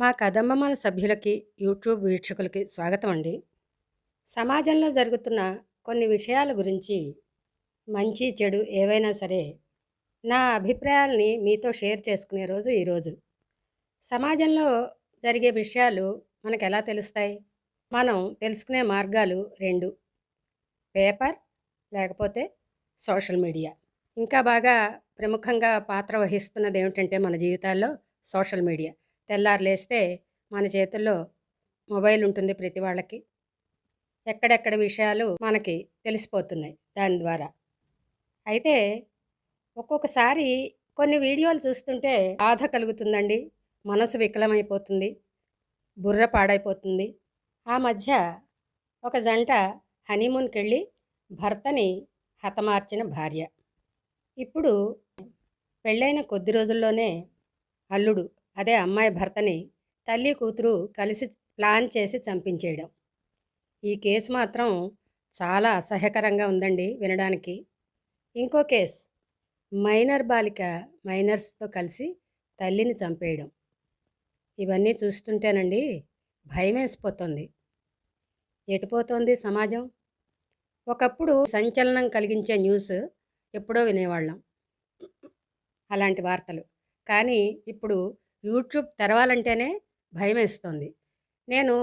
మా కదంబమాల సభ్యులకి, యూట్యూబ్ వీక్షకులకి స్వాగతం అండి. సమాజంలో జరుగుతున్న కొన్ని విషయాల గురించి మంచి, చెడు ఏవైనా సరే నా అభిప్రాయాల్ని మీతో షేర్ చేసుకునే రోజు ఈరోజు. సమాజంలో జరిగే విషయాలు మనకెలా తెలుస్తాయి? మనం తెలుసుకునే మార్గాలు 2: పేపర్ లేకపోతే సోషల్ మీడియా. ఇంకా బాగా ప్రముఖంగా పాత్ర వహిస్తున్నది ఏమిటంటే మన జీవితాల్లో సోషల్ మీడియా. తెల్లారి లేస్తే మన చేతుల్లో మొబైల్ ఉంటుంది ప్రతి వాళ్ళకి. ఎక్కడెక్కడ విషయాలు మనకి తెలిసిపోతున్నాయి దాని ద్వారా. అయితే ఒక్కొక్కసారి కొన్ని వీడియోలు చూస్తుంటే బాధ కలుగుతుందండి. మనసు వికలమైపోతుంది. బుర్ర పాడైపోతుంది. ఆ మధ్య ఒక జంట హనీమూన్‌కెళ్ళి భర్తని హతమార్చిన భార్య. ఇప్పుడు పెళ్ళైన కొద్ది రోజుల్లోనే అల్లుడు, అదే అమ్మాయి భర్తని తల్లి కూతురు కలిసి ప్లాన్ చేసి చంపించేయడం. ఈ కేసు మాత్రం చాలా అసహ్యకరంగా ఉందండి వినడానికి. ఇంకో కేస్, మైనర్ బాలిక మైనర్స్తో కలిసి తల్లిని చంపేయడం. ఇవన్నీ చూస్తుంటేనండి భయమేసిపోతుంది. ఎటుపోతోంది సమాజం? ఒకప్పుడు సంచలనం కలిగించే న్యూస్ ఎప్పుడో వినేవాళ్ళం, అలాంటి వార్తలు. కానీ ఇప్పుడు యూట్యూబ్ తెరవాలంటేనే భయమేస్తోంది. నేను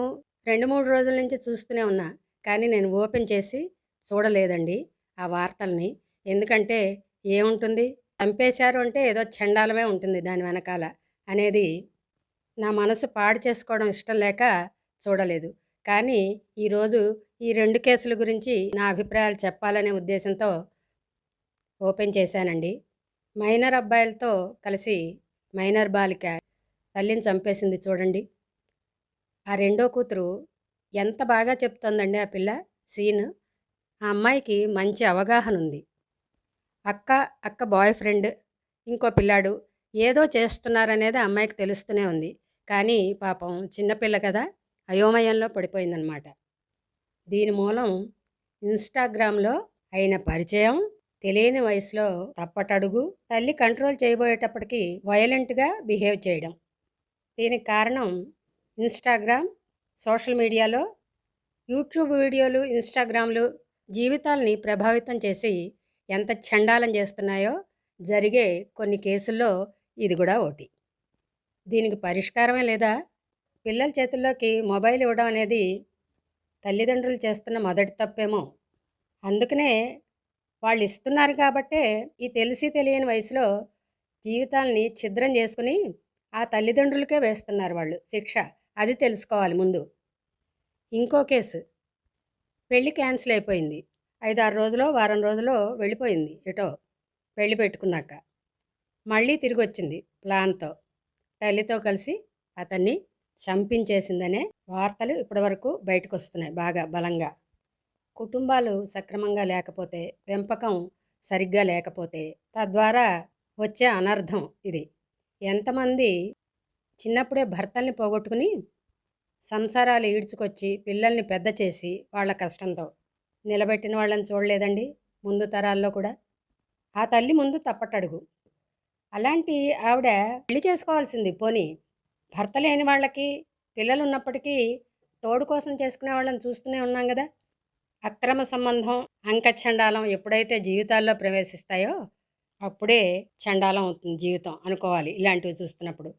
2-3 రోజుల నుంచి చూస్తూనే ఉన్నా. కానీ నేను ఓపెన్ చేసి చూడలేదండి ఆ వార్తల్ని. ఎందుకంటే ఏముంటుంది? చంపేశారు అంటే ఏదో చండాలమే ఉంటుంది దాని వెనకాల అనేది నా మనసు పాడు చేసుకోవడం ఇష్టం లేక చూడలేదు. కానీ ఈరోజు ఈ 2 కేసుల గురించి నా అభిప్రాయాలు చెప్పాలనే ఉద్దేశంతో ఓపెన్ చేశానండి. మైనర్ అబ్బాయిలతో కలిసి మైనర్ బాలిక తల్లిని చంపేసింది చూడండి. ఆ రెండో కూతురు ఎంత బాగా చెప్తోందండి ఆ పిల్ల సీన్. ఆ అమ్మాయికి మంచి అవగాహన ఉంది. అక్క, అక్క బాయ్ ఫ్రెండ్, ఇంకో పిల్లాడు ఏదో చేస్తున్నారనేది ఆ అమ్మాయికి తెలుస్తూనే ఉంది. కానీ పాపం చిన్నపిల్ల కదా, అయోమయంలో పడిపోయిందనమాట. దీని మూలం ఇన్స్టాగ్రామ్లో అయిన పరిచయం, తెలియని వయసులో తప్పటడుగు, తల్లి కంట్రోల్ చేయబోయేటప్పటికి వైలెంట్గా బిహేవ్ చేయడం. దీనికి కారణం ఇన్స్టాగ్రామ్, సోషల్ మీడియాలో యూట్యూబ్ వీడియోలు, ఇన్స్టాగ్రామ్లు జీవితాల్ని ప్రభావితం చేసి ఎంత చండాలం చేస్తున్నాయో జరిగే కొన్ని కేసుల్లో ఇది కూడా ఒకటి. దీనికి పరిష్కారమే లేదా? పిల్లల చేతుల్లోకి మొబైల్ ఇవ్వడం అనేది తల్లిదండ్రులు చేస్తున్న మొదటి తప్పేమో. అందుకనే వాళ్ళు ఇస్తున్నారు కాబట్టే ఈ తెలిసి తెలియని వయసులో జీవితాల్ని ఛిద్రం చేసుకుని ఆ తల్లిదండ్రులకే వేస్తున్నారు వాళ్ళు శిక్ష. అది తెలుసుకోవాలి ముందు. ఇంకో కేసు, పెళ్ళి క్యాన్సిల్ అయిపోయింది. 5-6 రోజులో వారం రోజులో వెళ్ళిపోయింది ఎటో పెళ్ళి పెట్టుకున్నాక. మళ్ళీ తిరిగి వచ్చింది ప్లాన్తో. తల్లితో కలిసి అతన్ని చంపించేసిందనే వార్తలు ఇప్పటివరకు బయటకు వస్తున్నాయి బాగా బలంగా. కుటుంబాలు సక్రమంగా లేకపోతే, పెంపకం సరిగ్గా లేకపోతే తద్వారా వచ్చే అనర్థం ఇది. ఎంతమంది చిన్నప్పుడే భర్తల్ని పోగొట్టుకుని సంసారాలు ఈడ్చుకొచ్చి పిల్లల్ని పెద్ద చేసి వాళ్ళ కష్టంతో నిలబెట్టిన వాళ్ళని చూడలేదండి ముందు తరాల్లో కూడా. ఆ తల్లి ముందు తప్పటడుగు. అలాంటి ఆవిడ పెళ్లి చేసుకోవాల్సింది పోనీ. భర్త లేని వాళ్ళకి, పిల్లలు ఉన్నప్పటికీ తోడు కోసం చేసుకునే వాళ్ళని చూస్తూనే ఉన్నాం కదా. అక్రమ సంబంధం, అంకచండాలం ఎప్పుడైతే జీవితాల్లో ప్రవేశిస్తాయో అప్పుడే చండాలం అవుతుంది జీవితం అనుకోవాలి ఇలాంటివి చూస్తున్నప్పుడు.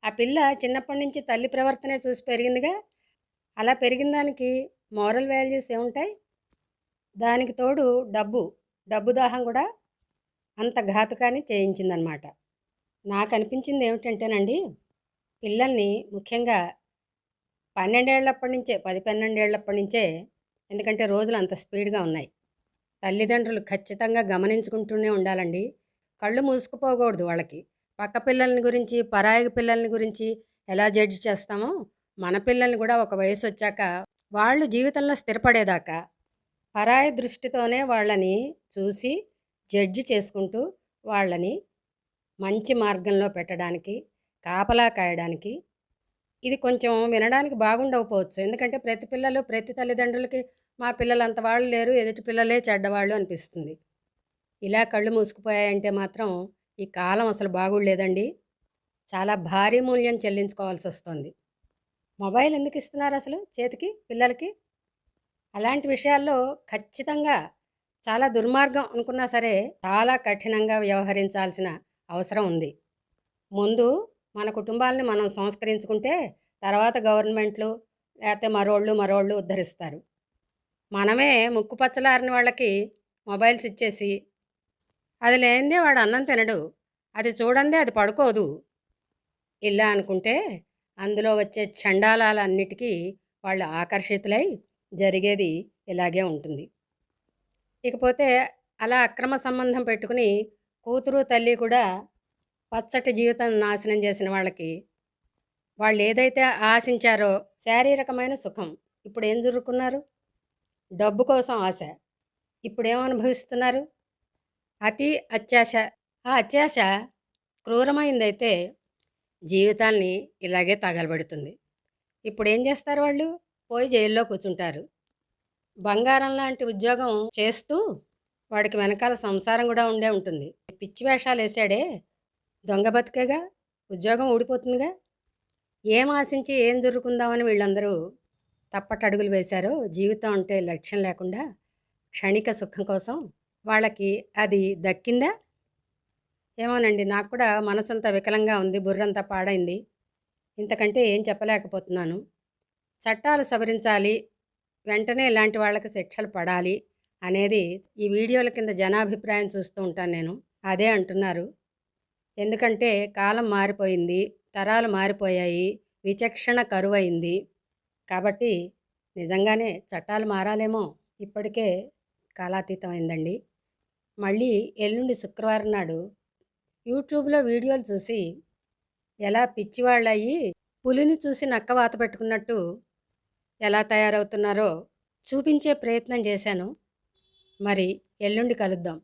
ఆ పిల్ల చిన్నప్పటి నుంచి తల్లి ప్రవర్తనే చూసి పెరిగిందిగా. అలా పెరిగిన దానికి మోరల్ వాల్యూస్ ఏముంటాయి? దానికి తోడు డబ్బు దాహం కూడా అంత ఘాతుకాన్ని చేయించిందనమాట. నాకు అనిపించింది ఏమిటంటేనండి, పిల్లల్ని ముఖ్యంగా 12 ఏళ్ళప్పటి నుంచే 10-12 ఏళ్ళప్పటి నుంచే, ఎందుకంటే రోజులు అంత స్పీడ్గా ఉన్నాయి, తల్లిదండ్రులు ఖచ్చితంగా గమనించుకుంటూనే ఉండాలండి. కళ్ళు మూసుకుపోకూడదు వాళ్ళకి. పక్క పిల్లల్ని గురించి, పరాయి పిల్లల్ని గురించి ఎలా జడ్జి చేస్తామో మన పిల్లల్ని కూడా ఒక వయసు వచ్చాక వాళ్ళు జీవితంలో స్థిరపడేదాకా పరాయి దృష్టితోనే వాళ్ళని చూసి జడ్జి చేసుకుంటూ వాళ్ళని మంచి మార్గంలో పెట్టడానికి, కాపలా కాయడానికి. ఇది కొంచెం వినడానికి బాగుండకపోవచ్చు. ఎందుకంటే ప్రతి పిల్లలు, ప్రతి తల్లిదండ్రులకి మా పిల్లలు అంత వాళ్ళు లేరు, ఎదుటి పిల్లలే చెడ్డవాళ్ళు అనిపిస్తుంది. ఇలా కళ్ళు మూసుకుపోయాయంటే మాత్రం ఈ కాలం అసలు బాగులేదండి. చాలా భారీ మూల్యం చెల్లించుకోవాల్సి వస్తుంది. మొబైల్ ఎందుకు ఇస్తున్నారు అసలు చేతికి పిల్లలకి? అలాంటి విషయాల్లో ఖచ్చితంగా చాలా దుర్మార్గం అనుకున్నా సరే, చాలా కఠినంగా వ్యవహరించాల్సిన అవసరం ఉంది. ముందు మన కుటుంబాలని మనం సంస్కరించుకుంటే, తర్వాత గవర్నమెంట్లు లేతే మరోళ్ళు ఉద్ధరిస్తారు. మనమే ముక్కు పచ్చలారని వాళ్ళకి మొబైల్స్ ఇచ్చేసి, అది లేనిదే వాడు అన్నం తినడు. అది చూడందే అది పడుకోదు. ఇలా అనుకుంటే అందులో వచ్చే చండాలాలన్నిటికీ వాళ్ళు ఆకర్షితులై జరిగేది ఇలాగే ఉంటుంది. ఇకపోతే అలా అక్రమ సంబంధం పెట్టుకుని కూతురు, తల్లి కూడా పచ్చటి జీవితం నాశనం చేసిన వాళ్ళకి వాళ్ళేదైతే ఆశించారో శారీరకమైన సుఖం ఇప్పుడేం జుర్రుకున్నారు? డబ్బు కోసం ఆశ. ఇప్పుడేమనుభవిస్తున్నారు? అతి అత్యాశ. ఆ అత్యాశ క్రూరమైందైతే జీవితాల్ని ఇలాగే తగలబెడుతుంది. ఇప్పుడేం చేస్తారు వాళ్ళు? పోయి జైల్లో కూర్చుంటారు. బంగారం లాంటి ఉద్యోగం చేస్తూ వాడికి వెనకాల సంసారం కూడా ఉండే ఉంటుంది. పిచ్చి వేషాలేసాడే దొంగ బతుకేగా, ఉద్యోగం ఊడిపోతుందిగా. ఏం ఆశించి ఏం జరురుకుందామని వీళ్ళందరూ తప్పటడుగులు వేశారో జీవితం అంటే లక్ష్యం లేకుండా క్షణిక సుఖం కోసం వాళ్ళకి అది దక్కిందా? ఏమోనండి, నాకు కూడా మనసంతా వికలంగా ఉంది, బుర్రంతా పాడైంది. ఇంతకంటే ఏం చెప్పలేకపోతున్నాను. చట్టాలు సవరించాలి, వెంటనే ఇలాంటి వాళ్ళకి శిక్షలు పడాలి అనేది ఈ వీడియోల కింద జనాభిప్రాయం చూస్తూ ఉంటాను నేను. అదే అంటున్నారు. ఎందుకంటే కాలం మారిపోయింది, తరాలు మారిపోయాయి, విచక్షణ కరువైంది. కాబట్టి నిజంగానే చట్టాలు మారాలేమో. ఇప్పటికే కాలాతీతం అయిందండి. మళ్ళీ ఎల్లుండి శుక్రవారం నాడు యూట్యూబ్లో వీడియోలు చూసి ఎలా పిచ్చివాళ్ళయ్యి పులిని చూసి నక్క వాత పెట్టుకున్నట్టు ఎలా తయారవుతున్నారో చూపించే ప్రయత్నం చేశాను. మరి ఎల్లుండి కలుద్దాం.